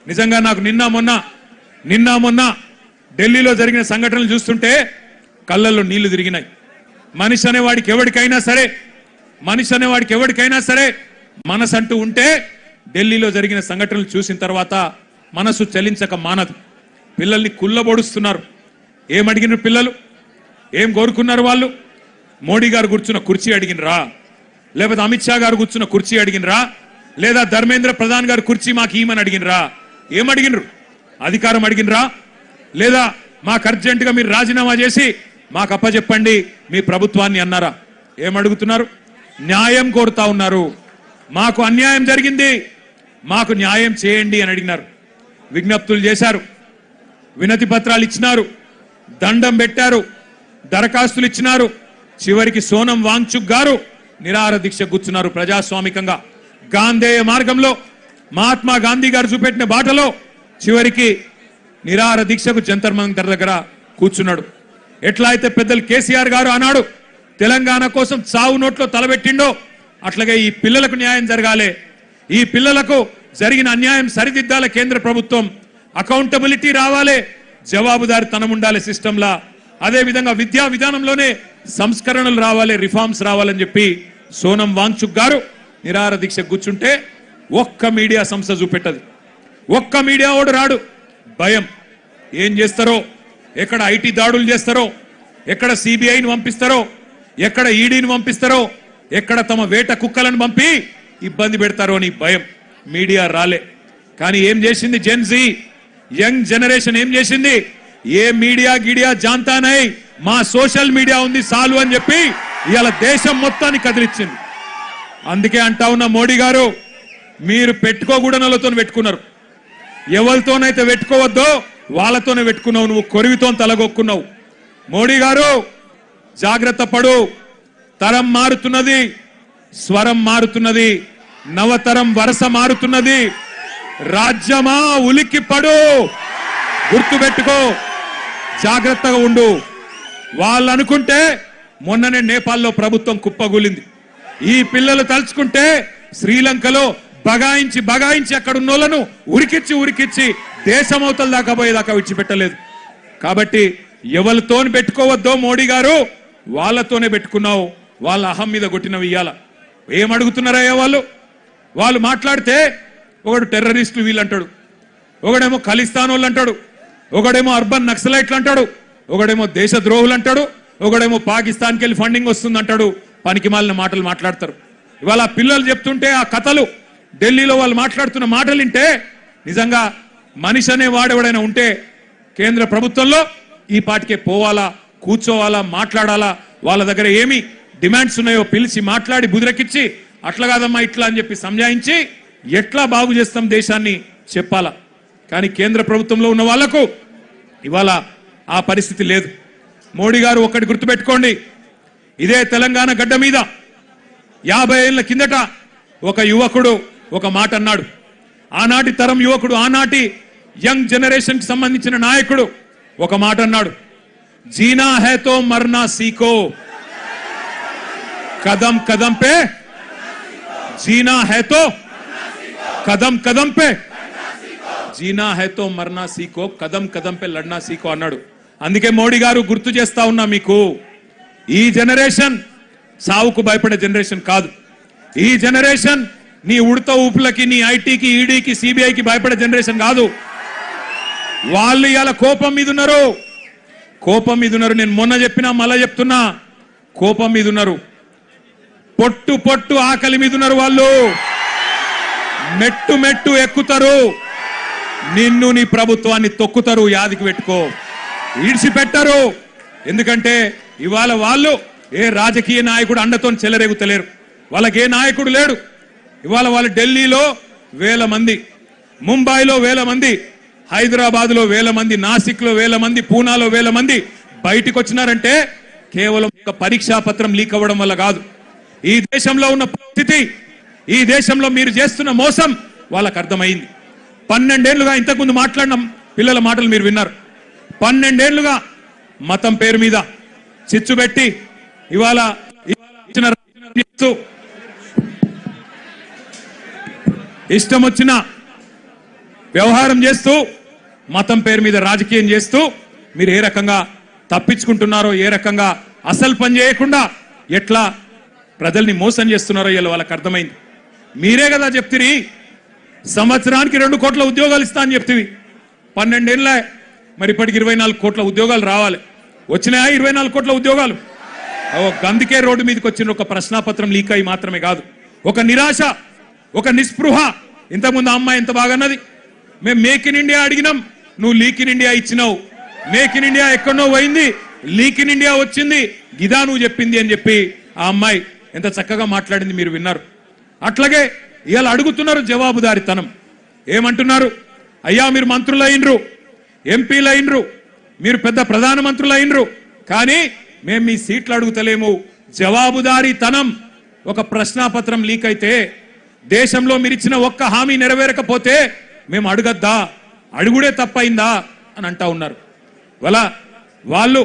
నిజంగా నాకు నిన్న మొన్న ఢిల్లీలో జరిగిన సంఘటనలు చూస్తుంటే కళ్ళల్లో నీళ్లు తిరిగినాయి. మనిషి అనేవాడికి ఎవరికైనా సరే మనసు అంటూ ఉంటే ఢిల్లీలో జరిగిన సంఘటనలు చూసిన తర్వాత మనసు చలించక మానదు. పిల్లల్ని కుల్లబొడుస్తున్నారు. ఏం అడిగినారు పిల్లలు? ఏం కోరుకున్నారు వాళ్ళు? మోడీ గారు కూర్చున్న కుర్చీ అడిగినరా? లేకపోతే అమిత్ షా గారు కూర్చున్న కుర్చీ అడిగినరా? లేదా ధర్మేంద్ర ప్రధాన్ గారు కుర్చీ మాకు ఈమని అడిగినరా? ఏం అడిగినరు? అధికారం అడిగినరా? లేదా మాకు అర్జెంటుగా మీరు రాజీనామా చేసి మాకు అప్పచెప్పండి మీ ప్రభుత్వాన్ని అన్నారా? ఏం అడుగుతున్నారు? న్యాయం కోరుతా ఉన్నారు. మాకు అన్యాయం జరిగింది, మాకు న్యాయం చేయండి అని అడిగినారు. విజ్ఞప్తులు చేశారు, వినతి పత్రాలు ఇచ్చినారు, దండం పెట్టారు, దరఖాస్తులు ఇచ్చినారు. చివరికి సోనం వాంగ్చుక్ గారు నిరాహార దీక్ష కూర్చున్నారు. ప్రజాస్వామికంగా గాంధేయ మార్గంలో మహాత్మా గాంధీ గారు చూపెట్టిన బాటలో చివరికి నిరాహార దీక్షకు జంతర్ మంతర్ దగ్గర కూర్చున్నాడు. ఎట్లా అయితే పెద్దలు కేసీఆర్ గారు ఆనాడు తెలంగాణ కోసం చావు నోట్లో తలబెట్టిండో అట్లాగే ఈ పిల్లలకు న్యాయం జరగాలి, ఈ పిల్లలకు జరిగిన అన్యాయం సరిదిద్దాల కేంద్ర ప్రభుత్వం, అకౌంటబిలిటీ రావాలి, జవాబుదారితనం ఉండాలి సిస్టంలా. అదే విధంగా విద్యా విధానంలోనే సంస్కరణలు రావాలి, రిఫార్మ్స్ రావాలని చెప్పి సోనం వాంగ్చుక్ గారు నిరాహార దీక్ష కూర్చుంటే ఒక్క మీడియా సంస్థ చూపెట్టదు, ఒక్క మీడియా ఓడు రాడు. భయం. ఏం చేస్తారో, ఎక్కడ ఐటీ దాడులు చేస్తారో, ఎక్కడ సిబిఐని పంపిస్తారో, ఎక్కడ ఈడీని పంపిస్తారో, ఎక్కడ తమ వేట కుక్కలను పంపి ఇబ్బంది పెడతారో అని భయం. మీడియా రాలే. కానీ ఏం చేసింది జెన్జీ యంగ్ జనరేషన్? ఏం చేసింది? ఏ మీడియా గిడియా జాంతానై, మా సోషల్ మీడియా ఉంది సాలు అని చెప్పి ఇవాళ దేశం మొత్తాన్ని కదిలిచ్చింది. అందుకే అంటా ఉన్న మోడీ గారు, మీరు పెట్టుకోకూడనలతో పెట్టుకున్నారు. ఎవరితోనైతే పెట్టుకోవద్దో వాళ్ళతోనే పెట్టుకున్నావు. నువ్వు కొరివితో తలగొక్కున్నావు. మోడీ గారు జాగ్రత్త పడు. తరం మారుతున్నది, స్వరం మారుతున్నది, నవతరం వరస మారుతున్నది. రాజ్యమా ఉలిక్కి పడు, గుర్తుపెట్టుకో, జాగ్రత్తగా ఉండు. వాళ్ళు అనుకుంటే మొన్ననే నేపాల్లో ప్రభుత్వం కుప్పగూలింది. ఈ పిల్లలు తలుచుకుంటే శ్రీలంకలో బగాయించి అక్కడ ఉన్నోళ్లను ఉరికిచ్చి దేశమవతల దాకా పోయేదాకా విడిచిపెట్టలేదు. కాబట్టి ఎవరితో పెట్టుకోవద్దో మోడీ గారు, వాళ్ళతోనే పెట్టుకున్నావు. వాళ్ళ అహం మీద కొట్టినవి ఇయ్యాల. ఏం అడుగుతున్నారయ్యా వాళ్ళు మాట్లాడితే ఒకడు టెర్రరిస్టులు వీళ్ళు అంటాడు, ఒకడేమో ఖలిస్తాన్ వాళ్ళు అంటాడు, ఒకడేమో అర్బన్ నక్సలైట్లు అంటాడు, ఒకడేమో దేశద్రోహులు అంటాడు, ఒకడేమో పాకిస్తాన్కి వెళ్ళి ఫండింగ్ వస్తుంది అంటాడు. పనికి మాలిన మాటలు మాట్లాడతారు. ఇవాళ పిల్లలు చెప్తుంటే ఆ కథలు, ఢిల్లీలో వాళ్ళు మాట్లాడుతున్న మాటలు వింటే నిజంగా మనిషి అనే వాడెవడైనా ఉంటే కేంద్ర ప్రభుత్వంలో ఈ పాటికే పోవాలా, కూర్చోవాలా, మాట్లాడాలా. వాళ్ళ దగ్గర ఏమి డిమాండ్స్ ఉన్నాయో పిలిచి మాట్లాడి బుదిరెక్కించి అట్లా కాదమ్మా ఇట్లా అని చెప్పి సంజాయించి ఎట్లా బాగు చేస్తాం దేశాన్ని చెప్పాలా. కానీ కేంద్ర ప్రభుత్వంలో ఉన్న వాళ్లకు ఇవాళ ఆ పరిస్థితి లేదు. మోడీ గారు ఒక్కటి గుర్తుపెట్టుకోండి, ఇదే తెలంగాణ గడ్డ మీద 50 ఏళ్ల కిందట ఒక యువకుడు ఒక మాట అన్నాడు. ఆనాటి తరం యువకుడు, ఆనాటి యంగ్ జనరేషన్ కి సంబంధించిన నాయకుడు ఒక మాట అన్నాడు, జీనా హై తో మర్నా సీఖో, కదం కదం పే జీనా హై తో కదం కదం పే జీనా హై తో మర్నా సీఖో, కదం కదం పే లడ్నా సీఖో అన్నాడు. అందుకే మోడీ గారు గుర్తు చేస్తా ఉన్నా మీకు, ఈ జనరేషన్ సావుకు భయపడే జనరేషన్ కాదు. ఈ జనరేషన్ నీ ఉడత ఊపులకి, నీ ఐటీకి, ఈడీకి, సిబిఐకి భయపడే జనరేషన్ కాదు. వాళ్ళు ఇవాళ కోపం మీద ఉన్నారు. నేను మొన్న చెప్పినా మళ్ళా చెప్తున్నా, కోపం మీద ఉన్నారు. పొట్టు ఆకలి మీద ఉన్నారు. వాళ్ళు మెట్టు ఎక్కుతారు, నిన్ను నీ ప్రభుత్వాన్ని తొక్కుతారు. యాదికి పెట్టుకో, ఈడ్చిపెట్టరు. ఎందుకంటే ఇవాళ వాళ్ళు ఏ రాజకీయ నాయకుడు అండతో చెలరేగుతలేరు. వాళ్ళకి ఏ నాయకుడు లేడు. ఇవాళ వాళ్ళు ఢిల్లీలో 1000 మంది, ముంబైలో 1000 మంది, హైదరాబాద్లో 1000 మంది, నాసిక్లో 1000 మంది, పూనాలో 1000 మంది బయటికి వచ్చినారంటే కేవలం ఒక పరీక్షా పత్రం లీక్ అవ్వడం వల్ల కాదు. ఈ దేశంలో ఉన్న పరిస్థితి, ఈ దేశంలో మీరు చేస్తున్న మోసం వాళ్ళకు అర్థమైంది. 12 ఏళ్లుగా ఇంతకుముందు మాట్లాడిన పిల్లల మాటలు మీరు విన్నారు. 12 ఏళ్లుగా మతం పేరు మీద చిచ్చు పెట్టి ఇవాళ ఇష్టం వచ్చిన వ్యవహారం చేస్తూ మతం పేరు మీద రాజకీయం చేస్తూ మీరు ఏ రకంగా తప్పించుకుంటున్నారో, ఏ రకంగా అసలు పని చేయకుండా ఎట్లా ప్రజల్ని మోసం చేస్తున్నారో ఇలా వాళ్ళకి అర్థమైంది. మీరే కదా చెప్తిరి సంవత్సరానికి 2 కోట్ల ఉద్యోగాలు ఇస్తా అని చెప్తివి. 12 ఏళ్ళ మరి ఇప్పటికి 24 కోట్ల ఉద్యోగాలు రావాలి. వచ్చినాయా 24 కోట్ల ఉద్యోగాలు? అందుకే రోడ్డు మీదకి వచ్చిన ఒక ప్రశ్నాపత్రం లీక్ అయి మాత్రమే కాదు, ఒక నిరాశ, ఒక నిస్పృహ. ఇంతకుముందు అమ్మాయి ఎంత బాగన్నది, మేము మేక్ ఇన్ ఇండియా అడిగినాం, నువ్వు లీక్ ఇన్ ఇండియా ఇచ్చినావు. మేక్ ఇన్ ఇండియా ఎక్కడో పోయింది, లీక్ ఇన్ ఇండియా వచ్చింది, గిదా నువ్వు చెప్పింది అని చెప్పి ఆ అమ్మాయి ఎంత చక్కగా మాట్లాడింది మీరు విన్నారు. అట్లాగే ఇవాళ అడుగుతున్నారు జవాబుదారితనం. ఏమంటున్నారు? అయ్యా మీరు మంత్రులు అయినరు, ఎంపీలు అయినరు, మీరు పెద్ద ప్రధానమంత్రులు అయినరు, కానీ మేము మీ సీట్లు అడుగుతలేము. జవాబుదారీతనం. ఒక ప్రశ్నాపత్రం లీక్ అయితే దేశంలో మీరు ఇచ్చిన ఒక్క హామీ నెరవేరకపోతే మేము అడగద్దా, అడుగుడే తప్పైందా అని అంటా ఉన్నారు. వాళ్ళు